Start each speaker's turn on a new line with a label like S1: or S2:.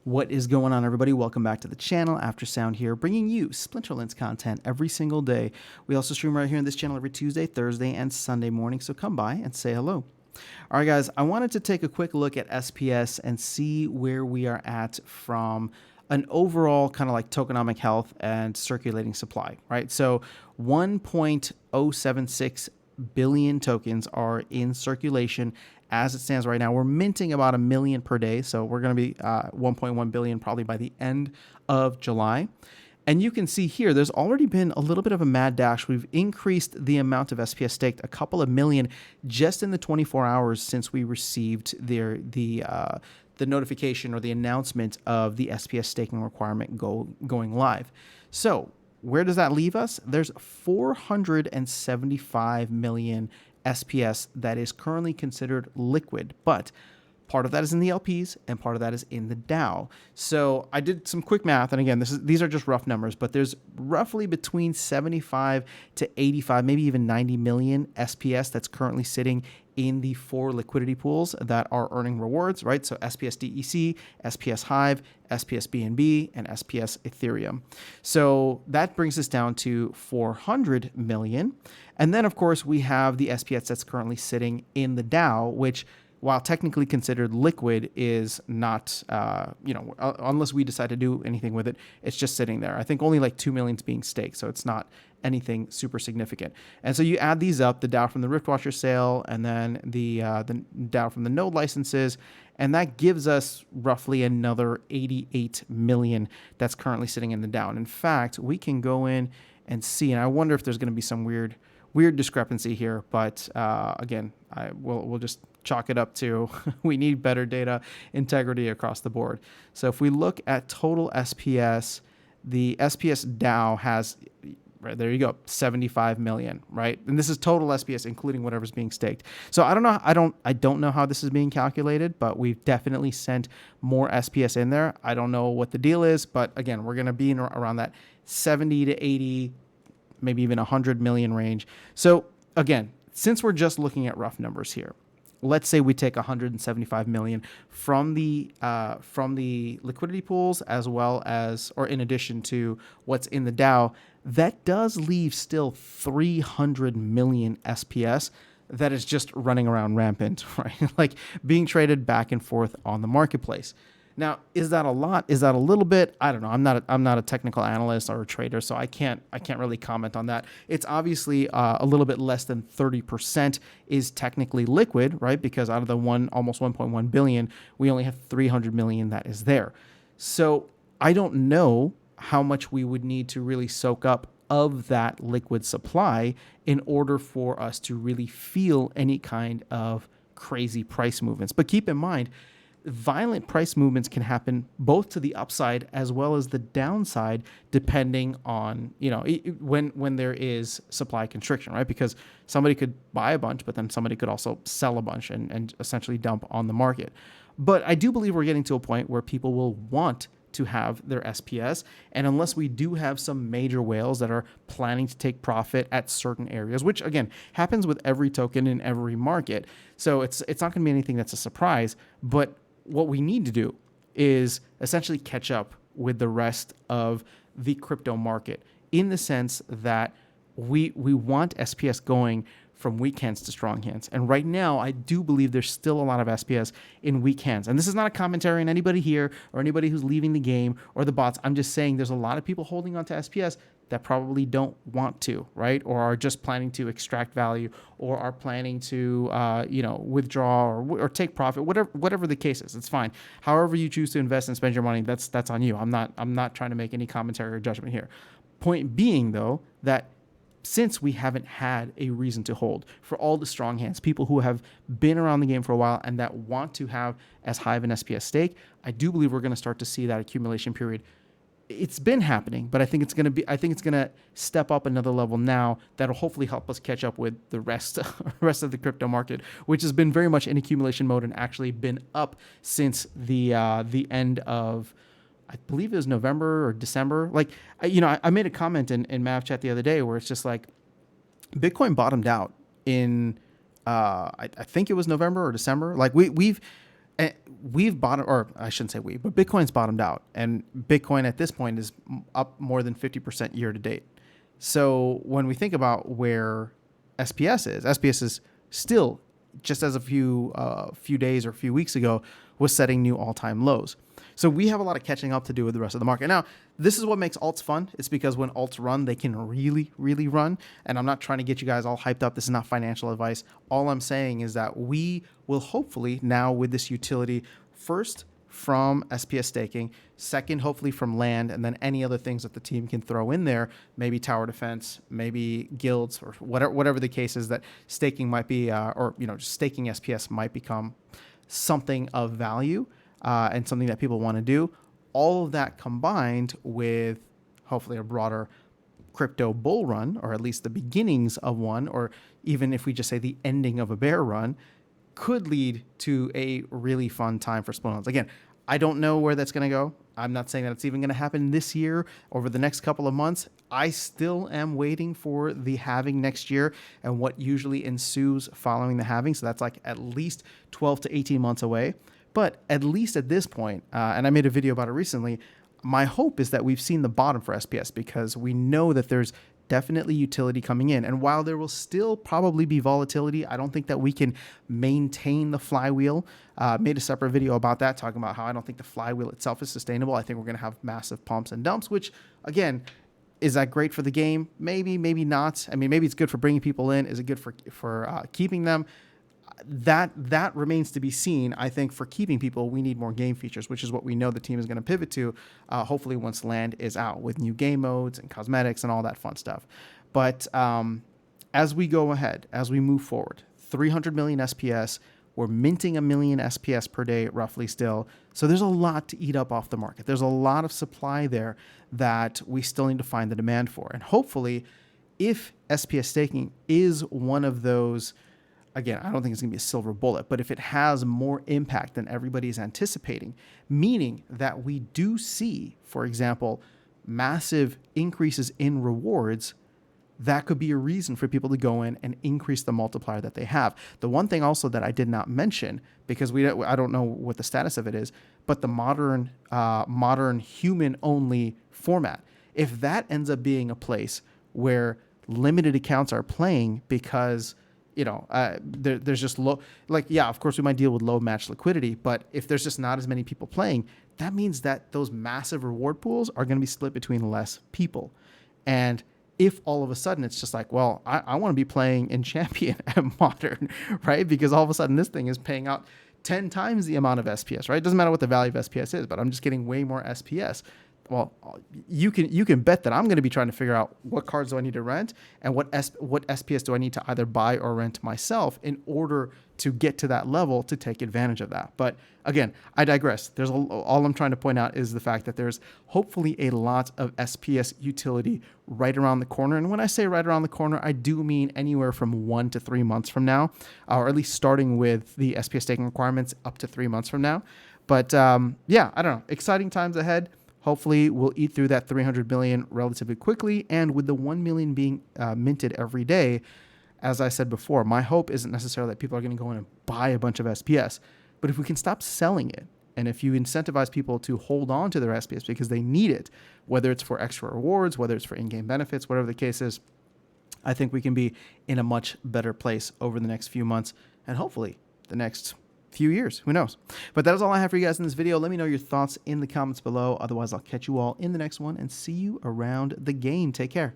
S1: What is going on, everybody? Welcome back to the channel. Aftersound here, bringing you Splinterlands content every single day. We also stream right here on this channel every Tuesday, Thursday, and Sunday morning, so come by and say hello. All right, guys, I wanted to take a quick look at SPS and see where we are at from an overall kind of like tokenomic health and circulating supply, right? So 1.076 billion tokens are in circulation as it stands right now. We're minting about 1 million per day, so we're going to be 1.1 billion probably by the end of July. And you can see here, there's already been a little bit of a mad dash. We've increased the amount of SPS staked a couple of million just in the 24 hours since we received the notification or the announcement of the SPS staking requirement going live. So where does that leave us? There's 475 million SPS that is currently considered liquid, but part of that is in the LPs and part of that is in the DAO. So I did some quick math, and again, these are just rough numbers, but there's roughly between 75 to 85, maybe even 90 million SPS that's currently sitting in the 4 liquidity pools that are earning rewards, right? So SPS DEC, SPS Hive, SPS BNB, and SPS Ethereum. So that brings us down to 400 million. And then, of course, we have the SPS that's currently sitting in the DAO, which, while technically considered liquid, is not, unless we decide to do anything with it, it's just sitting there. I think only like 2 million is being staked, so it's not anything super significant. And so you add these up, the DAO from the Riftwatcher sale, and then the DAO from the node licenses, and that gives us roughly another 88 million that's currently sitting in the DAO. And in fact, we can go in and see, and I wonder if there's going to be some weird discrepancy here, but again, we'll just chalk it up to we need better data integrity across the board. So if we look at total SPS, the SPS DAO has, right there you go, 75 million, right? And this is total SPS, including whatever's being staked. So I don't know how this is being calculated, but we've definitely sent more SPS in there. I don't know what the deal is, but again, we're going to be in around that 70 to 80, maybe even 100 million range. So again, since we're just looking at rough numbers here, let's say we take 175 million from the liquidity pools, as well as, or in addition to what's in the DAO, that does leave still 300 million SPS that is just running around rampant, right? Like being traded back and forth on the marketplace. Now, is that a lot? Is that a little bit? I don't know. I'm not a technical analyst or a trader, so I can't really comment on that. It's obviously a little bit less than 30% is technically liquid, right? Because out of the almost 1.1 billion, we only have 300 million that is there. So I don't know how much we would need to really soak up of that liquid supply in order for us to really feel any kind of crazy price movements. But keep in mind, violent price movements can happen both to the upside as well as the downside, depending on, when there is supply constriction, right? Because somebody could buy a bunch, but then somebody could also sell a bunch and essentially dump on the market. But I do believe we're getting to a point where people will want to have their SPS. And unless we do have some major whales that are planning to take profit at certain areas, which again happens with every token in every market. So it's not going to be anything that's a surprise, but what we need to do is essentially catch up with the rest of the crypto market, in the sense that we want SPS going from weak hands to strong hands. And right now, I do believe there's still a lot of SPS in weak hands. And this is not a commentary on anybody here or anybody who's leaving the game or the bots. I'm just saying there's a lot of people holding on to SPS that probably don't want to, right? Or are just planning to extract value, or are planning to, withdraw or take profit, whatever the case is. It's fine. However you choose to invest and spend your money, that's on you. I'm not trying to make any commentary or judgment here. Point being, though, that since we haven't had a reason to hold, for all the strong hands, people who have been around the game for a while and that want to have as high of an SPS stake, I do believe we're going to start to see that accumulation period. It's been happening, but I think it's going to step up another level now. That'll hopefully help us catch up with the rest of the crypto market, which has been very much in accumulation mode and actually been up since the end of, I believe it was November or December. Like, I made a comment in Mav Chat the other day where it's just like Bitcoin bottomed out in, I think it was November or December. Like we've And we've bottomed, or I shouldn't say we, but Bitcoin's bottomed out, and Bitcoin at this point is up more than 50% year to date. So when we think about where SPS is still, just as a few days or a few weeks ago, was setting new all-time lows. So we have a lot of catching up to do with the rest of the market. Now, this is what makes alts fun. It's because when alts run, they can really, really run. And I'm not trying to get you guys all hyped up. This is not financial advice. All I'm saying is that we will hopefully now with this utility, first from SPS staking, second, hopefully from land, and then any other things that the team can throw in there, maybe tower defense, maybe guilds, or whatever the case is, that staking might be, or just staking SPS might become something of value. And something that people want to do. All of that combined with hopefully a broader crypto bull run, or at least the beginnings of one, or even if we just say the ending of a bear run, could lead to a really fun time for Split Nodes. Again, I don't know where that's going to go. I'm not saying that it's even going to happen this year, over the next couple of months. I still am waiting for the halving next year and what usually ensues following the halving. So that's like at least 12 to 18 months away. But at least at this point, and I made a video about it recently, my hope is that we've seen the bottom for SPS, because we know that there's definitely utility coming in. And while there will still probably be volatility, I don't think that we can maintain the flywheel. Made a separate video about that, talking about how I don't think the flywheel itself is sustainable. I think we're going to have massive pumps and dumps, which, again, is that great for the game? Maybe, maybe not. I mean, maybe it's good for bringing people in. Is it good for keeping them? That remains to be seen. I think for keeping people, we need more game features, which is what we know the team is going to pivot to, hopefully once land is out, with new game modes and cosmetics and all that fun stuff. But as we go ahead, as we move forward, 300 million SPS, we're minting 1 million SPS per day roughly still. So there's a lot to eat up off the market. There's a lot of supply there that we still need to find the demand for. And hopefully, if SPS staking is one of those, again, I don't think it's going to be a silver bullet, but if it has more impact than everybody's anticipating, meaning that we do see, for example, massive increases in rewards, that could be a reason for people to go in and increase the multiplier that they have. The one thing also that I did not mention, because I don't know what the status of it is, but the modern human-only format, if that ends up being a place where limited accounts are playing because there's just low, of course we might deal with low match liquidity, but if there's just not as many people playing, that means that those massive reward pools are going to be split between less people. And if all of a sudden it's just like, well, I want to be playing in Champion at Modern, right? Because all of a sudden this thing is paying out 10 times the amount of SPS, right? It doesn't matter what the value of SPS is, but I'm just getting way more SPS. Well, you can bet that I'm going to be trying to figure out what cards do I need to rent and what SPS do I need to either buy or rent myself in order to get to that level to take advantage of that. But again, I digress. All I'm trying to point out is the fact that there's hopefully a lot of SPS utility right around the corner. And when I say right around the corner, I do mean anywhere from 1 to 3 months from now, or at least starting with the SPS staking requirements up to 3 months from now. But I don't know. Exciting times ahead. Hopefully, we'll eat through that 300 million relatively quickly. And with the 1 million being minted every day, as I said before, my hope isn't necessarily that people are going to go in and buy a bunch of SPS. But if we can stop selling it, and if you incentivize people to hold on to their SPS because they need it, whether it's for extra rewards, whether it's for in-game benefits, whatever the case is, I think we can be in a much better place over the next few months and hopefully the next few years. Who knows? But that is all I have for you guys in this video. Let me know your thoughts in the comments below. Otherwise, I'll catch you all in the next one and see you around the game. Take care.